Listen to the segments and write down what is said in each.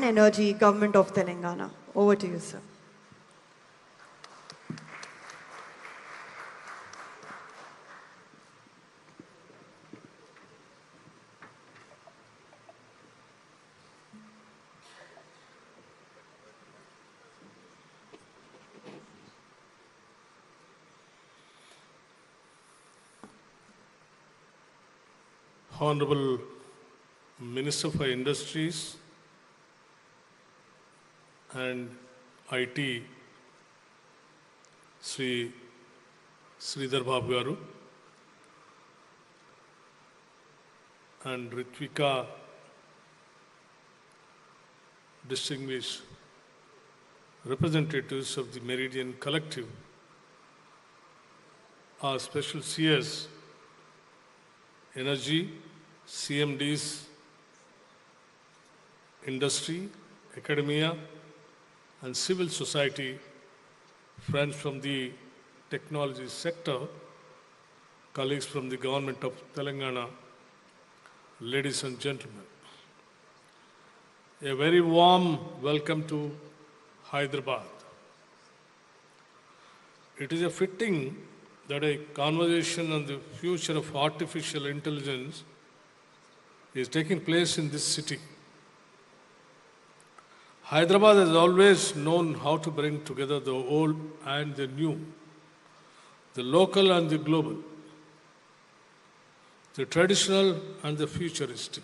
and Energy, Government of Telangana. Over to you, sir. Honorable Minister for Industries and IT, Sri Sridhar Babu Garu, and Ritvika, distinguished representatives of the Meridian Collective, our special CS, Energy, CMDs, Industry, Academia, and Civil Society, friends from the technology sector, colleagues from the Government of Telangana, ladies and gentlemen. A very warm welcome to Hyderabad. It is a fitting that a conversation on the future of artificial intelligence is taking place in this city. Hyderabad has always known how to bring together the old and the new, the local and the global, the traditional and the futuristic.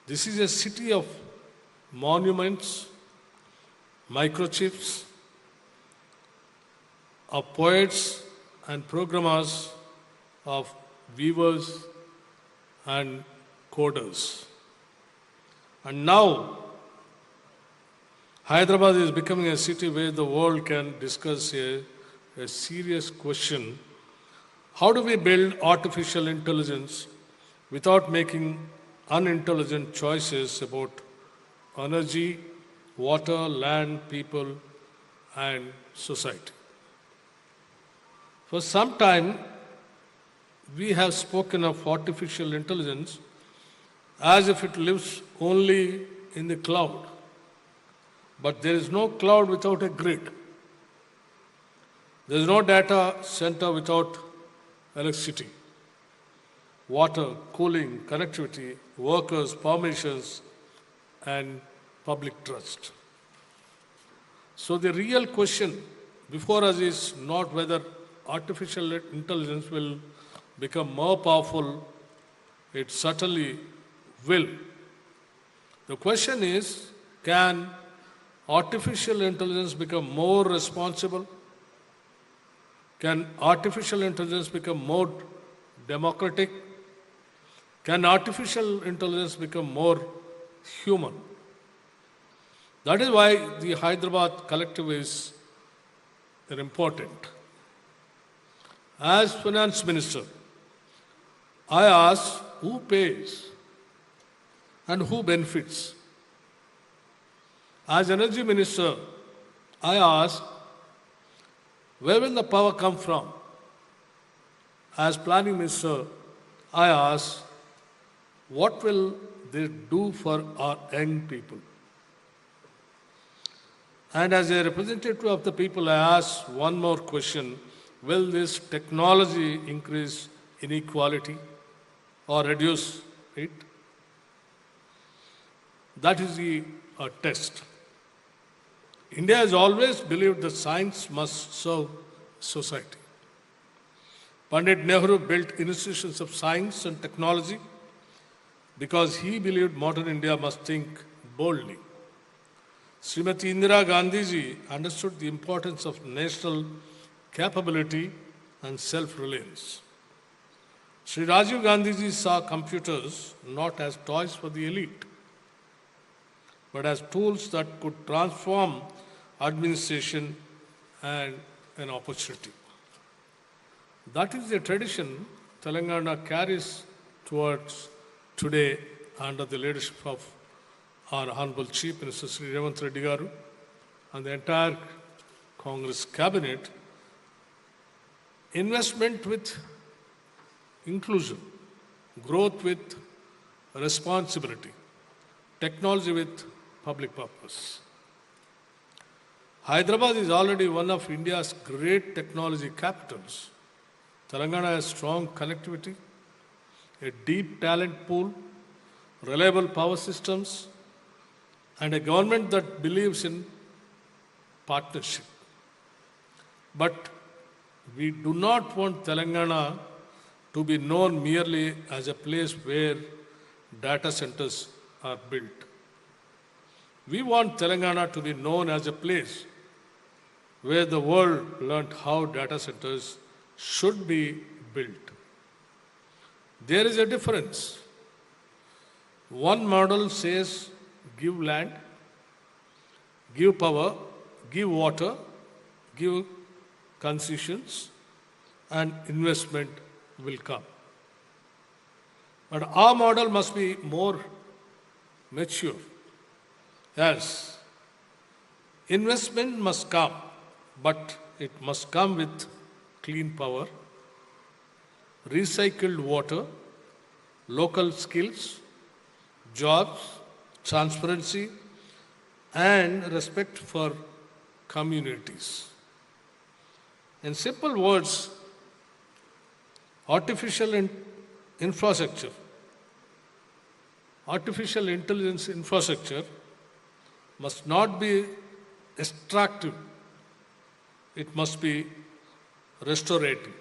This is a city of monuments, microchips, of poets and programmers, of weavers and coders. And now, Hyderabad is becoming a city where the world can discuss a serious question. How do we build artificial intelligence without making unintelligent choices about energy, water, land, people, and society? For some time, we have spoken of artificial intelligence as if it lives only in the cloud. But there is no cloud without a grid. There is no data center without electricity, water, cooling, connectivity, workers, permissions, and public trust. So the real question before us is not whether artificial intelligence will become more powerful. It certainly will. The question is, can artificial intelligence become more responsible? Can artificial intelligence become more democratic? Can artificial intelligence become more human? That is why the Hyderabad Collective is important. As Finance Minister, I ask who pays and who benefits. As Energy Minister, I ask where will the power come from? As Planning Minister, I ask what will they do for our young people? And as a representative of the people, I ask one more question. Will this technology increase inequality or reduce it? That is the test. India has always believed that science must serve society. Pandit Nehru built institutions of science and technology because he believed modern India must think boldly. Srimati Indira Gandhi ji understood the importance of national capability and self-reliance. Sri Rajiv Gandhi ji saw computers not as toys for the elite, but as tools that could transform administration and an opportunity. That is the tradition Telangana carries towards today under the leadership of our Honorable Chief Minister Sri Revanth Reddy Garu and the entire Congress cabinet. Investment with inclusion, growth with responsibility, technology with public purpose. Hyderabad is already one of India's great technology capitals. Telangana has strong connectivity, a deep talent pool, reliable power systems, and a government that believes in partnership. But we do not want Telangana to be known merely as a place where data centers are built. We want Telangana to be known as a place where the world learned how data centers should be built. There is a difference. One model says give land, give power, give water, give concessions, and investment will come. But our model must be more mature. Yes, investment must come, but it must come with clean power, recycled water, local skills, jobs, transparency, and respect for communities. In simple words, artificial infrastructure, artificial intelligence infrastructure must not be extractive, it must be restorative.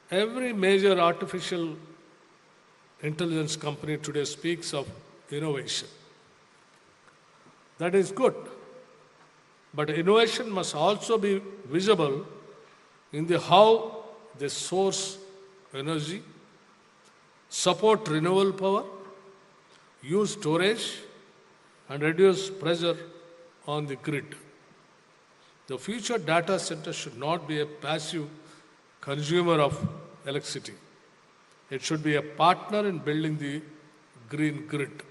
Every major artificial intelligence company today speaks of innovation. That is good. But innovation must also be visible in the how they source energy, support renewable power, use storage, and reduce pressure on the grid. The future data center should not be a passive consumer of electricity. It should be a partner in building the green grid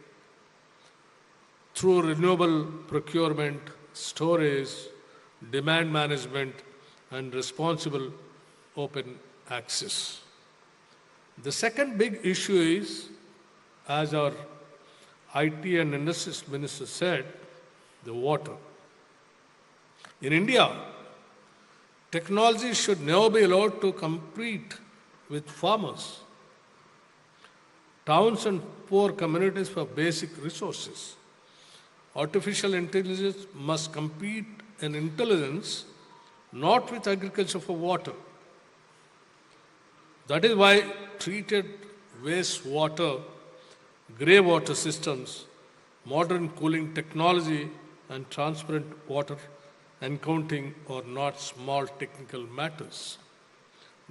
through renewable procurement, storage, demand management, and responsible open access. The second big issue is, as our IT and Industries Minister said, the water. In India, technology should never be allowed to compete with farmers, towns and poor communities for basic resources. Artificial intelligence must compete in intelligence, not with agriculture for water. That is why treated wastewater, grey water systems, modern cooling technology, and transparent water accounting are not small technical matters.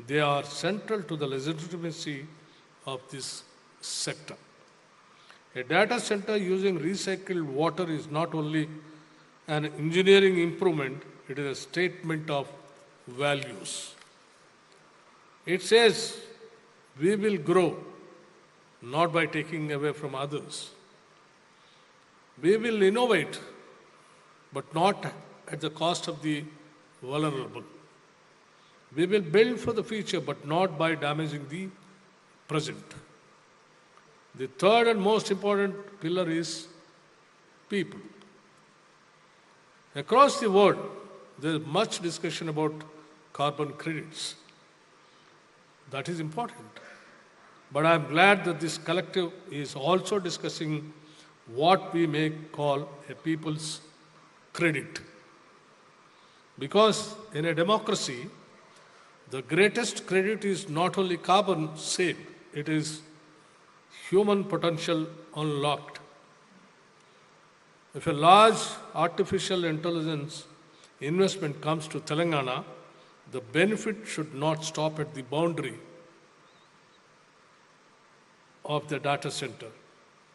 They are central to the legitimacy of this sector. A data center using recycled water is not only an engineering improvement, it is a statement of values. It says we will grow not by taking away from others. We will innovate, but not at the cost of the vulnerable. We will build for the future, but not by damaging the present. The third and most important pillar is people. Across the world, there is much discussion about carbon credits. That is important. But I am glad that this collective is also discussing what we may call a people's credit. Because in a democracy, the greatest credit is not only carbon saved, it is human potential unlocked. If a large artificial intelligence investment comes to Telangana, the benefit should not stop at the boundary of the data center.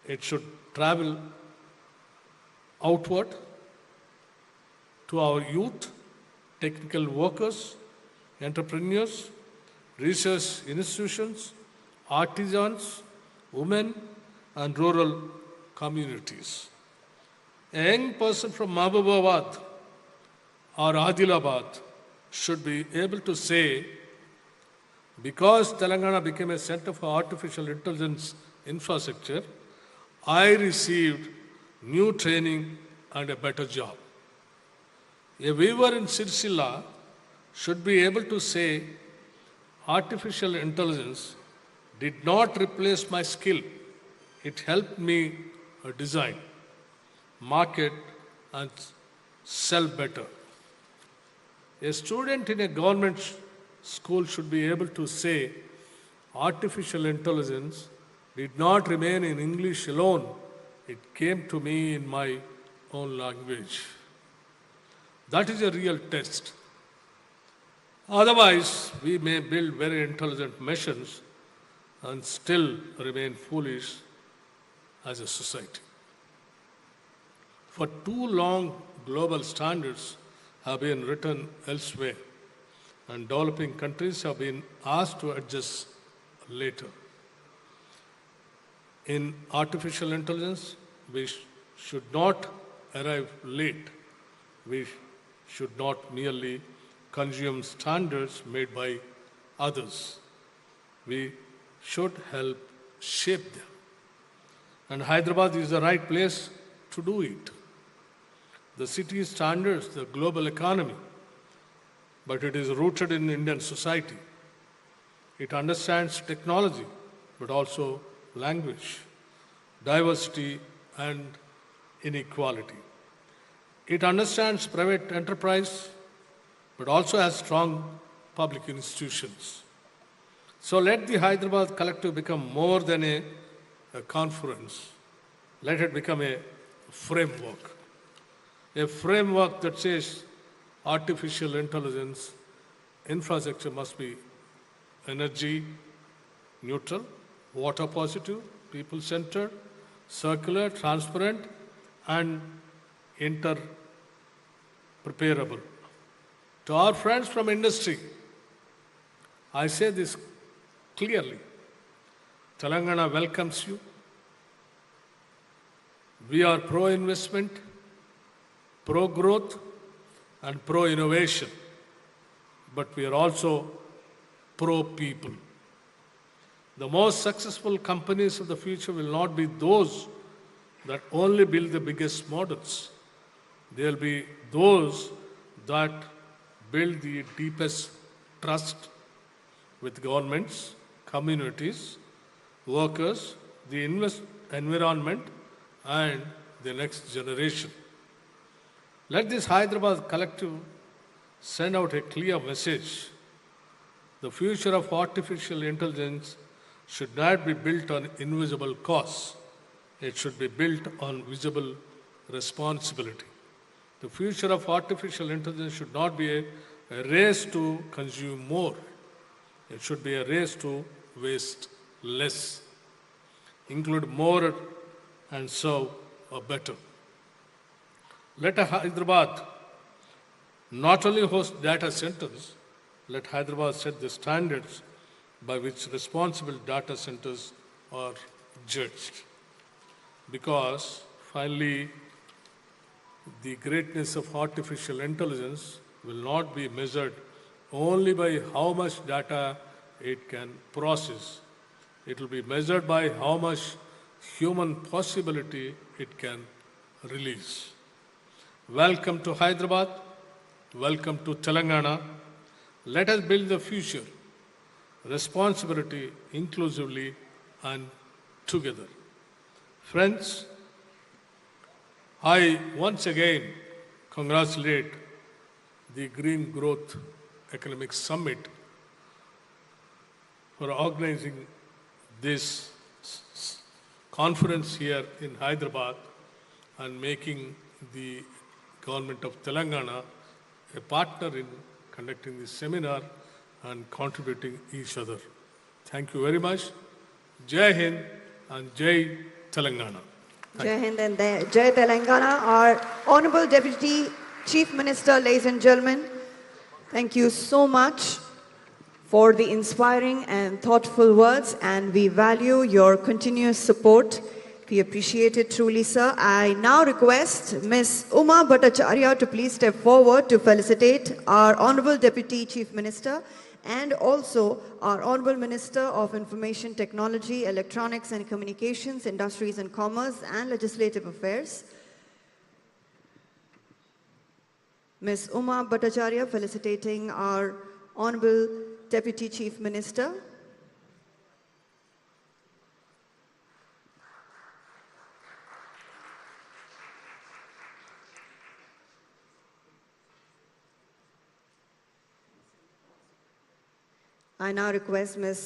It should travel outward to our youth, technical workers, entrepreneurs, research institutions, artisans, women, and rural communities. A young person from Mahbubabad or Adilabad should be able to say, because Telangana became a center for artificial intelligence infrastructure, I received new training and a better job. A weaver in Sirsila should be able to say, artificial intelligence did not replace my skill. It helped me design, market, and sell better. A student in a government school should be able to say, artificial intelligence did not remain in English alone. It came to me in my own language. That is a real test. Otherwise, we may build very intelligent machines and still remain foolish as a society. For too long, global standards have been written elsewhere, and developing countries have been asked to adjust later. In artificial intelligence, we should not arrive late. We should not merely consume standards made by others. We should help shape them. And Hyderabad is the right place to do it. The city standards the global economy, but it is rooted in Indian society. It understands technology, but also language, diversity, and inequality. It understands private enterprise, but also has strong public institutions. So let the Hyderabad Collective become more than a conference. Let it become a framework. A framework that says artificial intelligence infrastructure must be energy neutral, water positive, people centered, circular, transparent, and interpreterable. To our friends from industry, I say this clearly. Telangana welcomes you. We are pro-investment, pro-growth, and pro-innovation, but we are also pro-people. The most successful companies of the future will not be those that only build the biggest models. They will be those that build the deepest trust with governments, communities, workers, the environment, and the next generation. Let this Hyderabad Collective send out a clear message. The future of artificial intelligence should not be built on invisible costs. It should be built on visible responsibility. The future of artificial intelligence should not be a race to consume more. It should be a race to waste less, include more, and serve better. Let Hyderabad not only host data centers, let Hyderabad set the standards by which responsible data centers are judged. Because finally, the greatness of artificial intelligence will not be measured only by how much data it can process. It will be measured by how much human possibility it can release. Welcome to Hyderabad. Welcome to Telangana. Let us build the future, responsibility, inclusively, and together. Friends, I once again congratulate the Green Growth Economic Summit for organizing this conference here in Hyderabad and making the government of Telangana a partner in conducting this seminar and contributing each other. Thank you very much. Jai Hind and Jai Telangana. Jai Hind and Jai Telangana. Our Honorable Deputy Chief Minister, ladies and gentlemen, thank you so much for the inspiring and thoughtful words, and we value your continuous support. We appreciate it truly, sir. I now request Ms. Uma Bhattacharya to please step forward to felicitate our Honorable Deputy Chief Minister and also our Honorable Minister of Information Technology, Electronics and Communications, Industries and Commerce and Legislative Affairs, Ms. Uma Bhattacharya, felicitating our Honorable Deputy Chief Minister. I now request Ms.